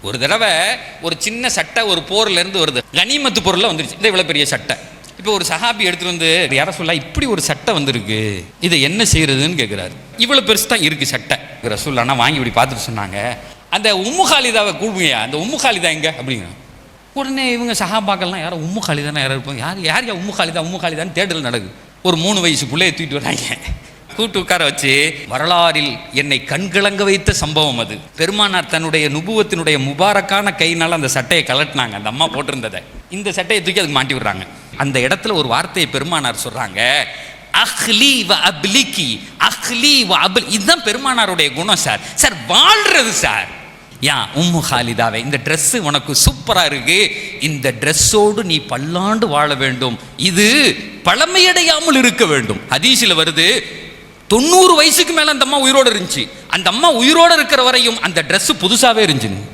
ஒரு தடவை ஒரு சின்ன சட்டை ஒரு போர்ல இருந்து வருது, கனிமத்து பொருள்ல வந்துருச்சு. இந்த இவ்வளவு பெரிய சட்டை. இப்போ ஒரு சஹாபி எடுத்துட்டு வந்து யார சொல்ல, இப்படி ஒரு சட்டை வந்திருக்கு, இதை என்ன செய்யறதுன்னு கேட்கிறாரு. இவ்வளவு பெருசு தான் இருக்கு சட்டை. ரசூலுல்லாஹ் வாங்கி இப்படி பார்த்துட்டு சொன்னாங்க, அந்த உம்மு காலிதாவை கூப்பிடுங்க, அந்த உம்மு காலிதா எங்க அப்படிங்கிற. உடனே இவங்க சஹாபாக்கள்லாம் யாரும் உம்மு காலிதானா யாரும் இருப்பாங்க, யார் உம்மு காலிதா உம்மு காலிதான்னு தேடல் நடக்குது. ஒரு 3 வயசு பிள்ளைய தூக்கிட்டு வராங்க, கூட்டு உட்கார வச்சு, வரலாறில் என்னை கண்கலங்க வைத்த சம்பவம் அது. பெருமானார் தன்னுடைய நுபுவத்தினுடைய முபாரக்கான கையினால அந்த சட்டையை கலட்டினாங்க, அந்த அம்மா போட்டிருந்ததை. இந்த சட்டையை தூக்கி அதுக்கு மாட்டி விடுறாங்க. அந்த இடத்துல ஒரு வார்த்தையை பெருமானார் சொல்றாங்க, அஹ்லி வ அப்லிகி, அஹ்லி வ அப்லி. இதுதான் பெருமானாருடைய குணம் சார். சார் வாழ்றது சார். யா உம்மு காலிதாவே, இந்த ட்ரெஸ் உனக்கு சூப்பரா இருக்கு, இந்த ட்ரெஸ்ஸோடு நீ பல்லாண்டு வாழ வேண்டும், இது பழமையடையாமல் இருக்க வேண்டும். ஹதீஸில் வருது, 90 வயசுக்கு மேல அந்த அம்மா உயிரோடு இருந்துச்சு. அந்த அம்மா உயிரோடு இருக்கிற வரையும் அந்த ட்ரெஸ் புதுசாவே இருந்துச்சு.